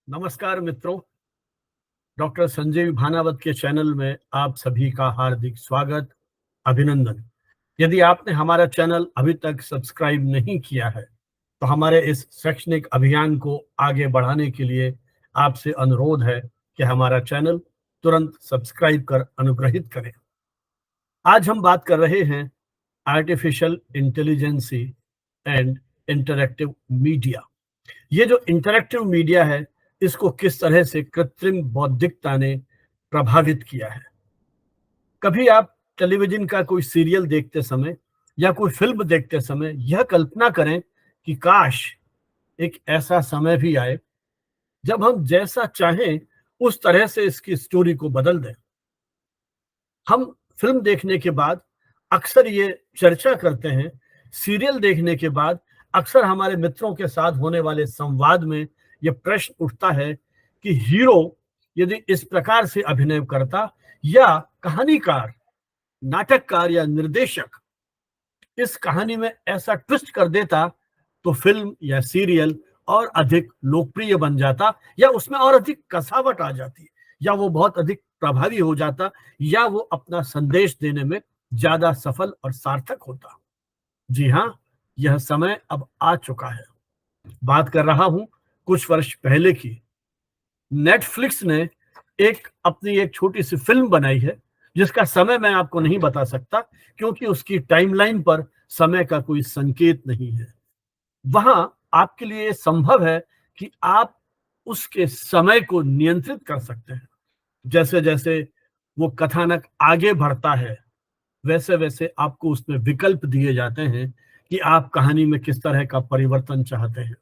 नमस्कार मित्रों, डॉक्टर संजीव भानावत के चैनल में आप सभी का हार्दिक स्वागत, अभिनंदन। यदि आपने हमारा चैनल अभी तक सब्सक्राइब नहीं किया है, तो हमारे इस शैक्षणिक अभियान को आगे बढ़ाने के लिए आपसे अनुरोध है कि हमारा चैनल तुरंत सब्सक्राइब कर अनुग्रहित करें। आज हम बात कर रहे हैं artificial intelligence and interactive media. ये जो इंटरैक्टिव मीडिया है, इसको किस तरह से कृत्रिम बौद्धिकता ने प्रभावित किया है। कभी आप टेलीविजन का कोई सीरियल देखते समय या कोई फिल्म देखते समय यह कल्पना करें कि काश एक ऐसा समय भी आए जब हम जैसा चाहें उस तरह से इसकी स्टोरी को बदल दें। हम फिल्म देखने के बाद अक्सर ये चर्चा करते हैं, सीरियल देखने के बाद अक्सर हमारे मित्रों के साथ होने वाले संवाद में ये प्रश्न उठता है कि हीरो यदि इस प्रकार से अभिनय करता या कहानीकार, नाटककार या निर्देशक इस कहानी में ऐसा ट्विस्ट कर देता तो फिल्म या सीरियल और अधिक लोकप्रिय बन जाता, या उसमें और अधिक कसावट आ जाती, या वो बहुत अधिक प्रभावी हो जाता, या वो अपना संदेश देने में ज्यादा सफल और सार्थक होता। जी हाँ, यह समय अब आ चुका है। बात कर रहा हूं कुछ वर्ष पहले की। नेटफ्लिक्स ने अपनी एक छोटी सी फिल्म बनाई है जिसका समय मैं आपको नहीं बता सकता, क्योंकि उसकी टाइमलाइन पर समय का कोई संकेत नहीं है। वहां आपके लिए संभव है कि आप उसके समय को नियंत्रित कर सकते हैं। जैसे जैसे वो कथानक आगे बढ़ता है, वैसे वैसे आपको उसमें विकल्प दिए जाते हैं कि आप कहानी में किस तरह का परिवर्तन चाहते हैं,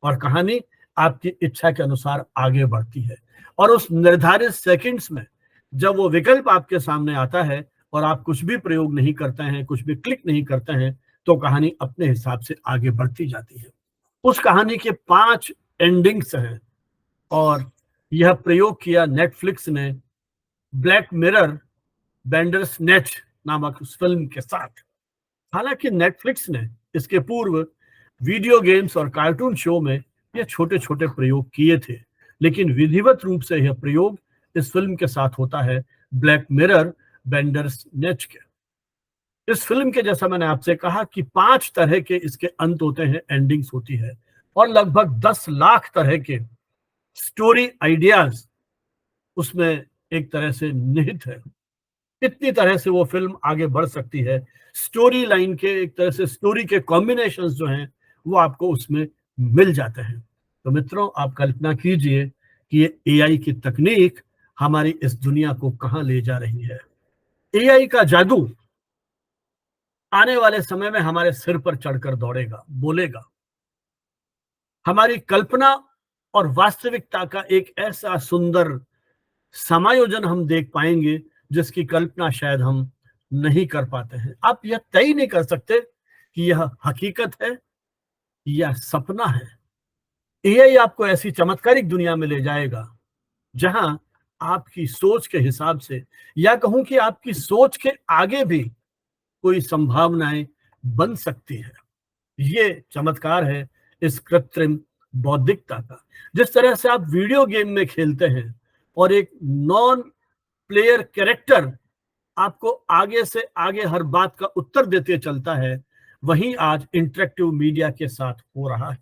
और कहानी आपकी इच्छा के अनुसार आगे बढ़ती है। और उस निर्धारित सेकंड्स में जब वो विकल्प आपके सामने आता है और आप कुछ भी प्रयोग नहीं करते हैं, कुछ भी क्लिक नहीं करते हैं, तो कहानी अपने हिसाब से आगे बढ़ती जाती है। उस कहानी के 5 एंडिंग्स हैं, और यह प्रयोग किया नेटफ्लिक्स ने ब्लैक मिरर बैंडरस्नेच नामक उस फिल्म के साथ। हालांकि नेटफ्लिक्स ने इसके पूर्व वीडियो गेम्स और कार्टून शो में ये छोटे छोटे प्रयोग किए थे, लेकिन विधिवत रूप से यह प्रयोग इस फिल्म के साथ होता है, ब्लैक मिरर बैंडरस्नेच के। इस फिल्म के, जैसा मैंने आपसे कहा, कि 5 तरह के इसके अंत होते हैं, एंडिंग्स होती है, और लगभग 10 लाख तरह के स्टोरी आइडियाज उसमें एक तरह से निहित है। इतनी तरह से वो फिल्म आगे बढ़ सकती है। स्टोरी लाइन के, एक तरह से स्टोरी के कॉम्बिनेशंस जो हैं, वो आपको उसमें मिल जाते हैं। तो मित्रों, आप कल्पना कीजिए कि ये एआई की तकनीक हमारी इस दुनिया को कहां ले जा रही है। एआई का जादू आने वाले समय में हमारे सिर पर चढ़कर दौड़ेगा, बोलेगा। हमारी कल्पना और वास्तविकता का एक ऐसा सुंदर समायोजन हम देख पाएंगे जिसकी कल्पना शायद हम नहीं कर पाते हैं। आप यह तय नहीं कर सकते कि यह हकीकत है या सपना है। एआई आपको ऐसी चमत्कारिक दुनिया में ले जाएगा जहां आपकी सोच के हिसाब से, या कहूं कि आपकी सोच के आगे भी कोई संभावनाएं बन सकती है। ये चमत्कार है इस कृत्रिम बौद्धिकता का। जिस तरह से आप वीडियो गेम में खेलते हैं और एक नॉन प्लेयर कैरेक्टर आपको आगे से आगे हर बात का उत्तर देते चलता है, वहीं आज इंटरेक्टिव मीडिया के साथ हो रहा है।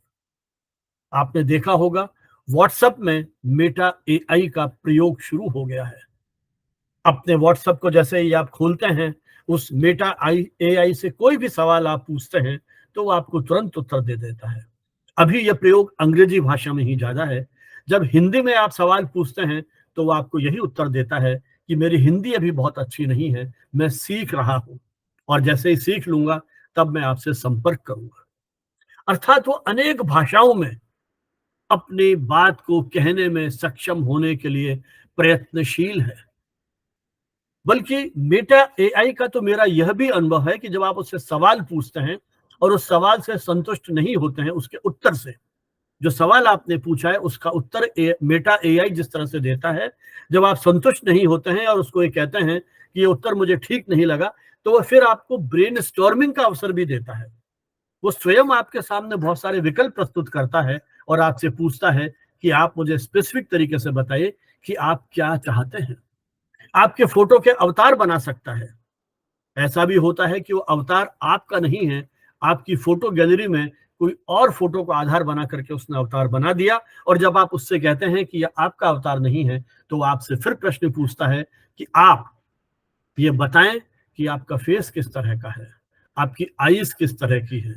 आपने देखा होगा, व्हाट्सएप में मेटा एआई का प्रयोग शुरू हो गया है। अपने व्हाट्सएप को जैसे ही आप खोलते हैं, उस मेटा एआई से कोई भी सवाल आप पूछते हैं तो वो आपको तुरंत उत्तर दे देता है। अभी यह प्रयोग अंग्रेजी भाषा में ही ज्यादा है। जब हिंदी में आप सवाल पूछते हैं तो वो आपको यही उत्तर देता है कि मेरी हिंदी अभी बहुत अच्छी नहीं है, मैं सीख रहा हूं, और जैसे ही सीख लूंगा तब मैं आपसे संपर्क करूंगा। अर्थात वो अनेक भाषाओं में अपनी बात को कहने में सक्षम होने के लिए प्रयत्नशील है। बल्कि मेटा एआई का तो मेरा यह भी अनुभव है कि जब आप उससे सवाल पूछते हैं और उस सवाल से संतुष्ट नहीं होते हैं, उसके उत्तर से, जो सवाल आपने पूछा है उसका उत्तर मेटा एआई जिस तरह से देता है, जब आप संतुष्ट नहीं होते हैं और उसको ये कहते हैं कि ये उत्तर मुझे ठीक नहीं लगा, तो वह फिर आपको ब्रेन स्टॉर्मिंग का अवसर भी देता है। वो स्वयं आपके सामने बहुत सारे विकल्प प्रस्तुत करता है और आपसे पूछता है कि आप मुझे स्पेसिफिक तरीके से बताइए कि आप क्या चाहते हैं। आपके फोटो के अवतार बना सकता है। ऐसा भी होता है कि वो अवतार आपका नहीं है, आपकी फोटो गैलरी में कोई और फोटो को आधार बना करके उसने अवतार बना दिया, और जब आप उससे कहते हैं कि यह आपका अवतार नहीं है, तो वो आपसे फिर प्रश्न पूछता है कि आप ये बताएं कि आपका फेस किस तरह का है, आपकी आईज किस तरह की है।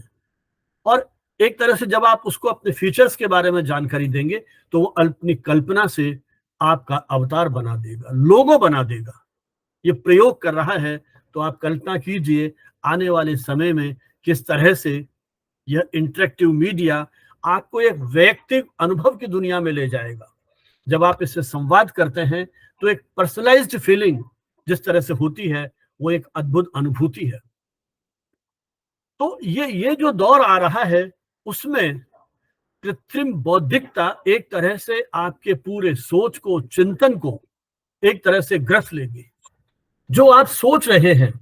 और एक तरह से जब आप उसको अपने फीचर्स के बारे में जानकारी देंगे, तो वो अपनी कल्पना से आपका अवतार बना देगा, लोगो बना देगा। ये प्रयोग कर रहा है, तो आप कल्पना कीजिए आने वाले समय में किस तरह से यह इंटरेक्टिव मीडिया आपको एक वैयक्तिक अनुभव की दुनिया में ले जाएगा। जब आप इससे संवाद करते हैं, तो एक पर्सनलाइज्ड फीलिंग जिस तरह से होती है, वो एक अद्भुत अनुभूति है। तो ये जो दौर आ रहा है, उसमें कृत्रिम बौद्धिकता एक तरह से आपके पूरे सोच को, चिंतन को एक तरह से ग्रस लेगी। जो आप सोच रहे हैं,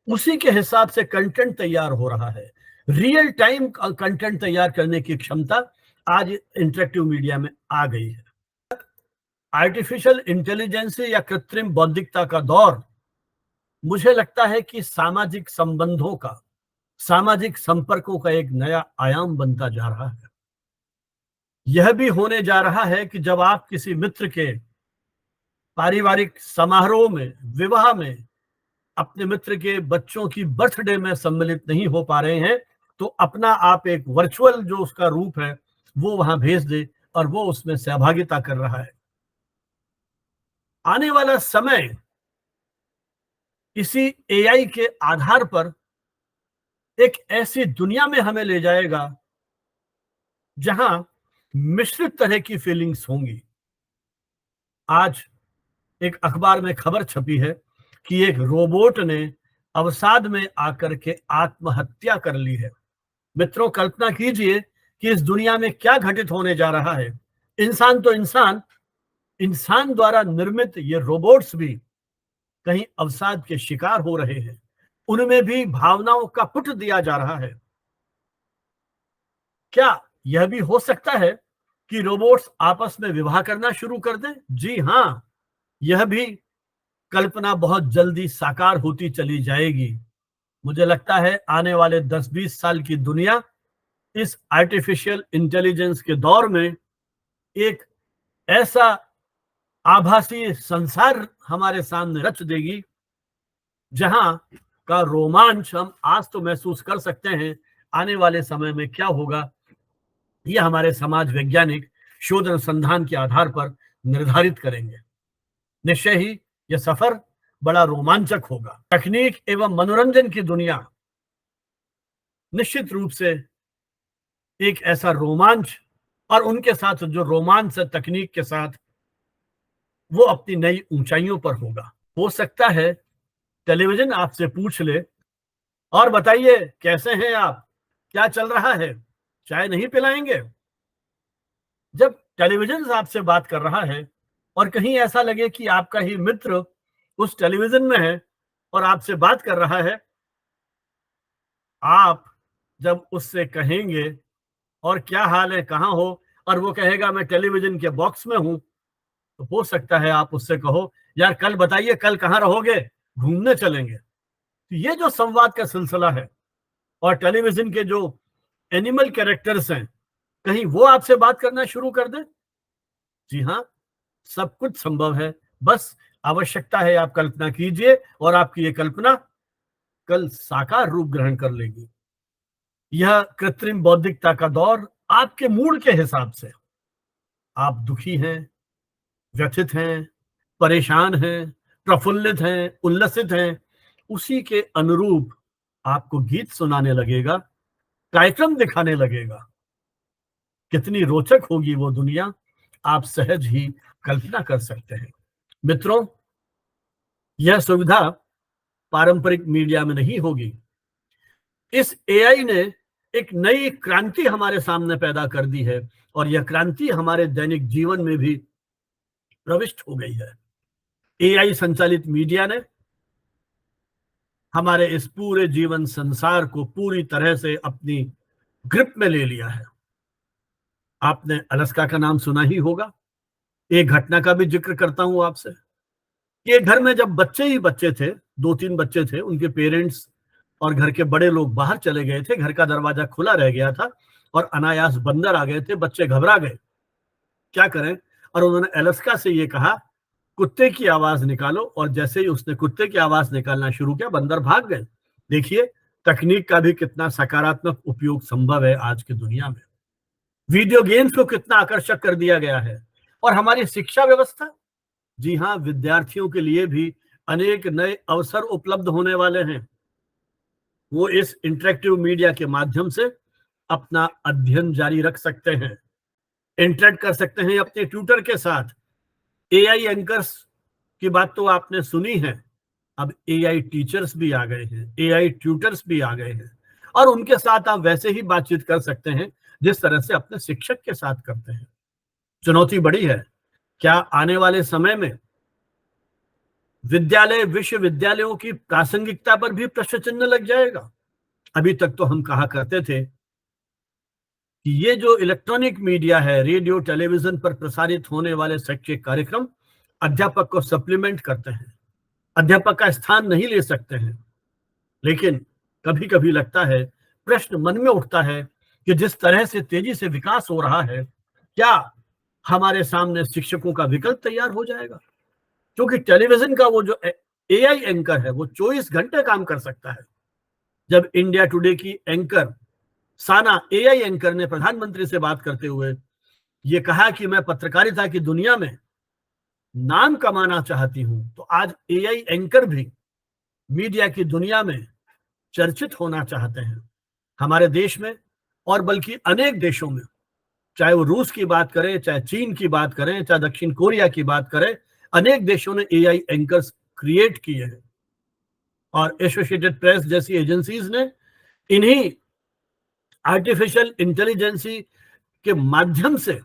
उसी के हिसाब से कंटेंट तैयार हो रहा है। रियल टाइम कंटेंट तैयार करने की क्षमता आज इंटरेक्टिव मीडिया में आ गई है। आर्टिफिशियल इंटेलिजेंस या कृत्रिम बौद्धिकता का दौर, मुझे लगता है कि सामाजिक संबंधों का, सामाजिक संपर्कों का एक नया आयाम बनता जा रहा है। यह भी होने जा रहा है कि जब आप किसी मित्र के पारिवारिक समारोह में, विवाह में, अपने मित्र के बच्चों की बर्थडे में सम्मिलित नहीं हो पा रहे हैं, तो अपना आप एक वर्चुअल जो उसका रूप है, वो वहां भेज दे और वो उसमें सहभागिता कर रहा है। आने वाला समय इसी एआई के आधार पर एक ऐसी दुनिया में हमें ले जाएगा जहां मिश्रित तरह की फीलिंग्स होंगी। आज एक अखबार में खबर छपी है कि एक रोबोट ने अवसाद में आकर के आत्महत्या कर ली है। मित्रों, कल्पना कीजिए कि इस दुनिया में क्या घटित होने जा रहा है। इंसान तो इंसान, इंसान द्वारा निर्मित ये रोबोट्स भी कहीं अवसाद के शिकार हो रहे हैं। उनमें भी भावनाओं का पुट दिया जा रहा है। क्या यह भी हो सकता है कि रोबोट्स आपस में विवाह करना शुरू कर दें? जी हां, यह भी कल्पना बहुत जल्दी साकार होती चली जाएगी। मुझे लगता है आने वाले 10-20 साल की दुनिया इस आर्टिफिशियल इंटेलिजेंस के दौर में एक ऐसा आभासी संसार हमारे सामने रच देगी जहां का रोमांच हम आज तो महसूस कर सकते हैं। आने वाले समय में क्या होगा, ये हमारे समाज वैज्ञानिक शोध अनुसंधान के आधार पर निर्धारित करेंगे। निश्चय ही यह सफर बड़ा रोमांचक होगा। तकनीक एवं मनोरंजन की दुनिया निश्चित रूप से एक ऐसा रोमांच, और उनके साथ जो रोमांच है तकनीक के साथ, वो अपनी नई ऊंचाइयों पर होगा। हो सकता है टेलीविजन आपसे पूछ ले, और बताइए कैसे हैं आप, क्या चल रहा है, चाय नहीं पिलाएंगे? जब टेलीविजन आपसे बात कर रहा है और कहीं ऐसा लगे कि आपका ही मित्र उस टेलीविजन में है और आपसे बात कर रहा है, आप जब उससे कहेंगे और क्या हाल है, कहाँ हो, और वो कहेगा मैं टेलीविजन के बॉक्स में हूं, तो हो सकता है आप उससे कहो यार कल बताइए कल कहाँ रहोगे, घूमने चलेंगे। तो ये जो संवाद का सिलसिला है, और टेलीविजन के जो एनिमल कैरेक्टर्स हैं, कहीं वो आपसे बात करना शुरू कर दें? जी हाँ, सब कुछ संभव है। बस आवश्यकता है आप कल्पना कीजिए, और आपकी ये कल्पना कल साकार रूप ग्रहण कर लेगी। यह कृत्रिम बौद्धिकता का दौर आपके मूड के हिसाब से, आप दुखी हैं, व्यथित हैं, परेशान हैं, प्रफुल्लित हैं, उल्लसित हैं, उसी के अनुरूप आपको गीत सुनाने लगेगा, कार्यक्रम दिखाने लगेगा। कितनी रोचक होगी वो दुनिया, आप सहज ही कल्पना कर सकते हैं। मित्रों, यह सुविधा पारंपरिक मीडिया में नहीं होगी। इस एआई ने एक नई क्रांति हमारे सामने पैदा कर दी है, और यह क्रांति हमारे दैनिक जीवन में भी प्रविष्ट हो गई है। एआई संचालित मीडिया ने हमारे इस पूरे जीवन संसार को पूरी तरह से अपनी ग्रिप में ले लिया है। आपने अलास्का का नाम सुना ही होगा। एक घटना का भी जिक्र करता हूं आपसे। ये घर में जब बच्चे ही बच्चे थे, 2-3 बच्चे थे, उनके पेरेंट्स और घर के बड़े लोग बाहर चले गए थे, घर का दरवाजा खुला रह गया था और अनायास बंदर आ गए थे, बच्चे घबरा गए, क्या करें? और उन्होंने अलास्का से ये कहा, कुत्ते की आवाज निकालो, और जैसे ही उसने कुत्ते की आवाज निकालना शुरू किया, बंदर भाग गए। देखिए, तकनीक का भी कितना सकारात्मक उपयोग संभव है आज की दुनिया में। वीडियो गेम्स को कितना आकर्षक कर दिया गया है। और हमारी शिक्षा व्यवस्था, जी हाँ, विद्यार्थियों के लिए भी अनेक नए अवसर उपलब्ध होने वाले हैं। वो इस इंटरेक्टिव मीडिया के माध्यम से अपना अध्ययन जारी रख सकते हैं, इंटरेक्ट कर सकते हैं अपने ट्यूटर के साथ। एआई एंकर्स की बात तो आपने सुनी है, अब एआई टीचर्स भी आ गए हैं, एआई ट्यूटर्स भी आ गए हैं, और उनके साथ आप वैसे ही बातचीत कर सकते हैं जिस तरह से अपने शिक्षक के साथ करते हैं। चुनौती बड़ी है। क्या आने वाले समय में विद्यालय, विश्वविद्यालयों की प्रासंगिकता पर भी प्रश्न चिन्ह लग जाएगा? अभी तक तो हम कहा करते थे कि ये जो इलेक्ट्रॉनिक मीडिया है, रेडियो, टेलीविजन पर प्रसारित होने वाले शैक्षिक कार्यक्रम अध्यापक को सप्लीमेंट करते हैं, अध्यापक का स्थान नहीं ले सकते हैं। लेकिन कभी कभी लगता है, प्रश्न मन में उठता है कि जिस तरह से तेजी से विकास हो रहा है, क्या हमारे सामने शिक्षकों का विकल्प तैयार हो जाएगा? क्योंकि टेलीविजन का वो जो एआई एंकर है, वो 24 घंटे काम कर सकता है। जब इंडिया टुडे की एंकर साना, एआई एंकर, ने प्रधानमंत्री से बात करते हुए ये कहा कि मैं पत्रकारिता की दुनिया में नाम कमाना चाहती हूं, तो आज एआई एंकर भी मीडिया की दुनिया में चर्चित होना चाहते हैं। हमारे देश में, और बल्कि अनेक देशों में, चाहे वो रूस की बात करें, चाहे चीन की बात करें, चाहे दक्षिण कोरिया की बात करें, अनेक देशों ने एआई एंकर्स क्रिएट किए हैं। और एसोसिएटेड प्रेस जैसी एजेंसीज ने इन्हीं आर्टिफिशियल इंटेलिजेंसी के माध्यम से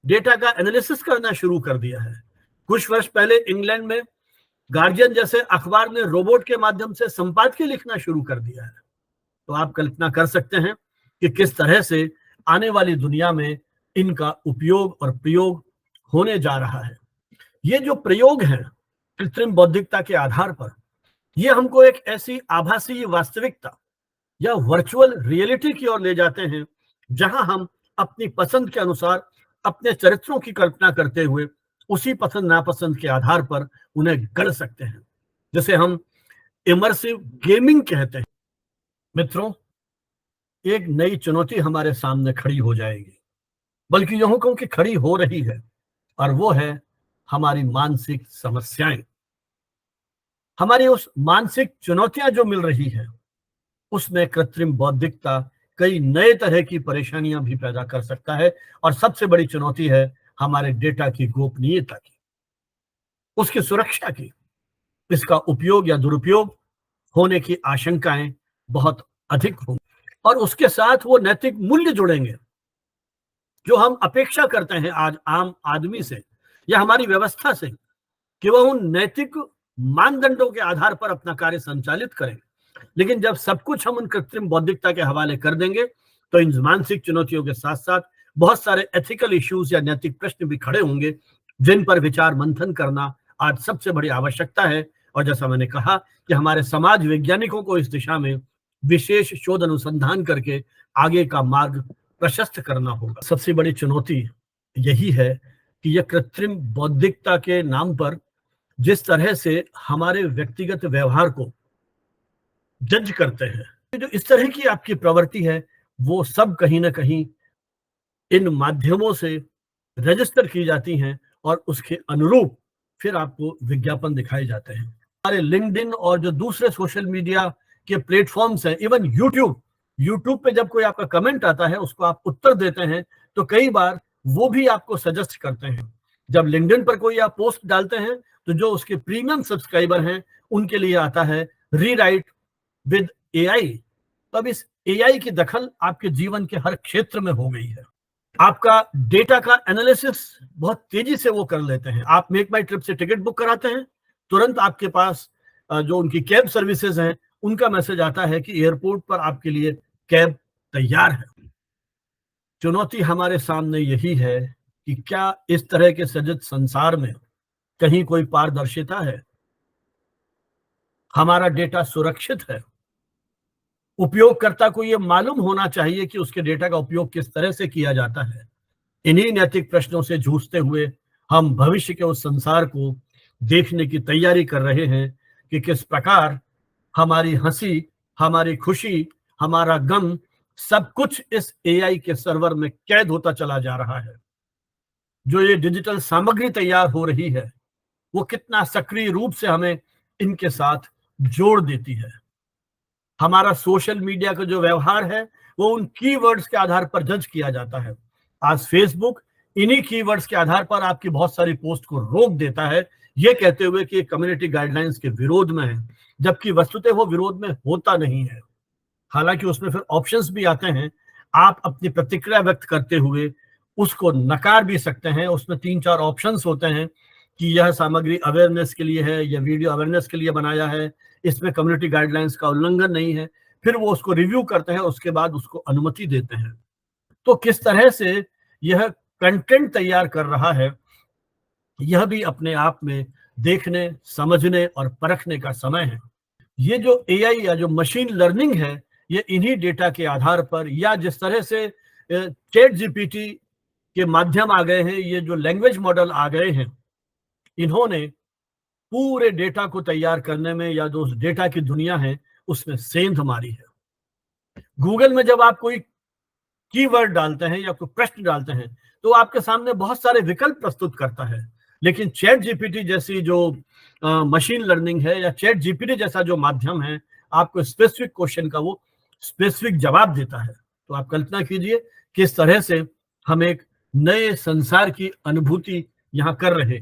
डेटा का एनालिसिस करना शुरू कर दिया है। कुछ वर्ष पहले इंग्लैंड में गार्जियन जैसे अखबार ने रोबोट के माध्यम से संपादकीय लिखना शुरू कर दिया है। तो आप कल्पना कर सकते हैं कि किस तरह से आने वाली दुनिया में इनका उपयोग और प्रयोग होने जा रहा है। ये जो प्रयोग है कृत्रिम बौद्धिकता के आधार पर, ये हमको एक ऐसी आभासी वास्तविकता या वर्चुअल रियलिटी की ओर ले जाते हैं, जहां हम अपनी पसंद के अनुसार अपने चरित्रों की कल्पना करते हुए उसी पसंद नापसंद के आधार पर उन्हें गढ़ सकते हैं, जिसे हम इमर्सिव गेमिंग कहते हैं। मित्रों, एक नई चुनौती हमारे सामने खड़ी हो जाएगी, बल्कि यूं कहूं कि खड़ी हो रही है, और वो है हमारी मानसिक समस्याएं। हमारी उस मानसिक चुनौतियां जो मिल रही है, उसमें कृत्रिम बौद्धिकता कई नए तरह की परेशानियां भी पैदा कर सकता है। और सबसे बड़ी चुनौती है हमारे डेटा की गोपनीयता की, उसकी सुरक्षा की। इसका उपयोग या दुरुपयोग होने की आशंकाएं बहुत अधिक होंगी, और उसके साथ वो नैतिक मूल्य जुड़ेंगे जो हम अपेक्षा करते हैं आज आम आदमी से या हमारी व्यवस्था से, कि वह उन नैतिक मानदंडों के आधार पर अपना कार्य संचालित करें। लेकिन जब सब कुछ हम उन कृत्रिम बौद्धिकता के हवाले कर देंगे, तो इन मानसिक चुनौतियों के साथ साथ बहुत सारे एथिकल इश्यूज या नैतिक प्रश्न भी खड़े होंगे, जिन पर विचार मंथन करना आज सबसे बड़ी आवश्यकता है। और जैसा मैंने कहा कि हमारे समाज वैज्ञानिकों को इस दिशा में विशेष शोध अनुसंधान करके आगे का मार्ग प्रशस्त करना होगा। सबसे बड़ी चुनौती यही है कि यह कृत्रिम बौद्धिकता के नाम पर जिस तरह से हमारे व्यक्तिगत व्यवहार को जज करते हैं, जो इस तरह की आपकी प्रवृत्ति है, वो सब कहीं ना कहीं इन माध्यमों से रजिस्टर की जाती हैं, और उसके अनुरूप फिर आपको विज्ञापन दिखाए जाते हैं। हमारे लिंक्डइन और जो दूसरे सोशल मीडिया के प्लेटफॉर्म्स हैं, इवन यूट्यूब पे जब कोई आपका कमेंट आता है, उसको आप उत्तर देते हैं, तो कई बार वो भी आपको सजेस्ट करते हैं। जब लिंक्डइन पर कोई आप पोस्ट डालते हैं, तो जो उसके प्रीमियम सब्सक्राइबर हैं, उनके लिए आता है रीराइट विद एआई। तो अब इस एआई की दखल आपके जीवन के हर क्षेत्र में हो गई है। आपका डेटा का एनालिसिस बहुत तेजी से वो कर लेते हैं। आप मेक माई ट्रिप से टिकट बुक कराते हैं, तुरंत आपके पास जो उनकी कैब सर्विसेज हैं, उनका मैसेज आता है कि एयरपोर्ट पर आपके लिए कैब तैयार है। चुनौती हमारे सामने यही है कि क्या इस तरह के सजग संसार में कहीं कोई पारदर्शिता है? हमारा डेटा सुरक्षित है? उपयोगकर्ता को यह मालूम होना चाहिए कि उसके डेटा का उपयोग किस तरह से किया जाता है। इन्हीं नैतिक प्रश्नों से जूझते हुए हम भविष्य के उस संसार को देखने की तैयारी कर रहे हैं कि किस प्रकार हमारी हंसी, हमारी खुशी, हमारा गम, सब कुछ इस एआई के सर्वर में कैद होता चला जा रहा है। जो ये डिजिटल सामग्री तैयार हो रही है, वो कितना सक्रिय रूप से हमें इनके साथ जोड़ देती है। हमारा सोशल मीडिया का जो व्यवहार है, वो उन कीवर्ड्स के आधार पर जज किया जाता है। आज फेसबुक इन्हीं कीवर्ड्स के आधार पर आपकी बहुत सारी पोस्ट को रोक देता है, ये कहते हुए कि कम्युनिटी गाइडलाइंस के विरोध में है, जबकि वस्तुतः वो विरोध में होता नहीं है। हालांकि उसमें फिर ऑप्शंस भी आते हैं। आप अपनी प्रतिक्रिया व्यक्त करते हुए उसको नकार भी सकते हैं। उसमें 3-4 ऑप्शंस होते हैं कि यह सामग्री अवेयरनेस के लिए है, यह वीडियो अवेयरनेस के लिए बनाया है, इसमें कम्युनिटी गाइडलाइंस का उल्लंघन नहीं है। फिर वो उसको रिव्यू करते हैं, उसके बाद उसको अनुमति देते हैं। तो किस तरह से यह कंटेंट तैयार कर रहा है, यह भी अपने आप में देखने, समझने और परखने का समय है। ये जो एआई या जो मशीन लर्निंग है, ये इन्हीं डेटा के आधार पर या जिस तरह से चैट जीपीटी के माध्यम आ गए हैं, ये जो लैंग्वेज मॉडल आ गए हैं, इन्होंने पूरे डेटा को तैयार करने में या जो उस डेटा की दुनिया है उसमें सेंध मारी है। गूगल में जब आप कोई कीवर्ड डालते हैं या कोई प्रश्न डालते हैं, तो आपके सामने बहुत सारे विकल्प प्रस्तुत करता है। लेकिन चैट जीपीटी जैसी जो मशीन लर्निंग है या चैट जीपीटी जैसा जो माध्यम है, आपको स्पेसिफिक क्वेश्चन का वो स्पेसिफिक जवाब देता है। तो आप कल्पना कीजिए किस तरह से हम एक नए संसार की अनुभूति यहाँ कर रहे हैं।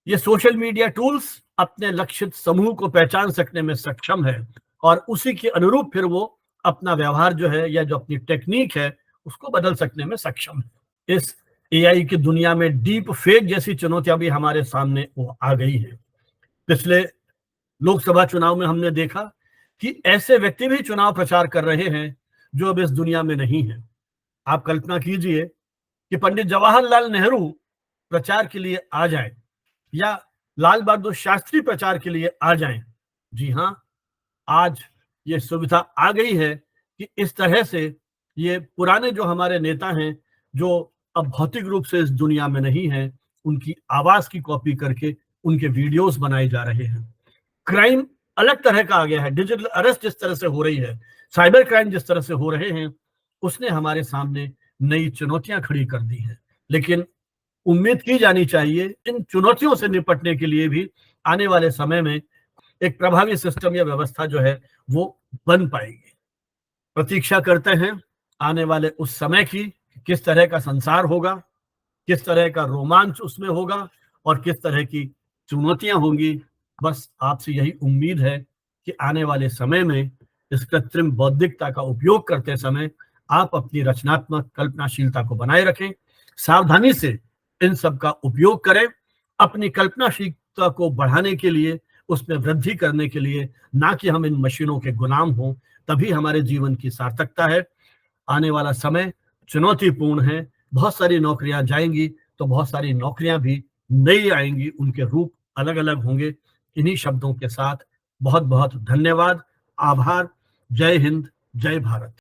ये सोशल मीडिया टूल्स अपने लक्षित समूह को पहचान सकने में सक्षम है और उसी के अनुरूप फिर वो अपना व्यवहार जो है या जो अपनी टेक्निक है उसको बदल सकने में सक्षम है। इस एआई की दुनिया में डीप फेक जैसी चुनौतियां भी हमारे सामने वो आ गई है। पिछले लोकसभा चुनाव में हमने देखा कि ऐसे व्यक्ति भी चुनाव प्रचार कर रहे हैं जो अब इस दुनिया में नहीं है। आप कल्पना कीजिए कि पंडित जवाहरलाल नेहरू प्रचार के लिए आ जाए या लाल बहादुर शास्त्री प्रचार के लिए आ जाएं। जी हाँ, आज ये सुविधा आ गई है कि इस तरह से ये पुराने जो हमारे नेता हैं, जो अब भौतिक रूप से इस दुनिया में नहीं है, उनकी आवाज की कॉपी करके उनके वीडियोस बनाए जा रहे हैं। क्राइम अलग तरह का आ गया है। डिजिटल अरेस्ट जिस तरह से हो रही है, साइबर क्राइम जिस तरह से हो रहे हैं, उसने हमारे सामने नई चुनौतियां खड़ी कर दी हैं। लेकिन उम्मीद की जानी चाहिए इन चुनौतियों से निपटने के लिए भी आने वाले समय में एक प्रभावी सिस्टम या व्यवस्था जो है वो बन पाएगी। प्रतीक्षा करते हैं आने वाले उस समय की, किस तरह का संसार होगा, किस तरह का रोमांच उसमें होगा और किस तरह की चुनौतियां होंगी। बस आपसे यही उम्मीद है कि आने वाले समय में इस कृत्रिम बौद्धिकता का उपयोग करते समय आप अपनी रचनात्मक कल्पनाशीलता को बनाए रखें, सावधानी से इन सब का उपयोग करें, अपनी कल्पनाशीलता को बढ़ाने के लिए, उसमें वृद्धि करने के लिए, ना कि हम इन मशीनों के गुलाम हों। तभी हमारे जीवन की सार्थकता है। आने वाला समय चुनौतीपूर्ण है। बहुत सारी नौकरियां जाएंगी तो बहुत सारी नौकरियां भी नई आएंगी, उनके रूप अलग अलग होंगे। इन्हीं शब्दों के साथ बहुत बहुत धन्यवाद, आभार। जय हिंद, जय भारत।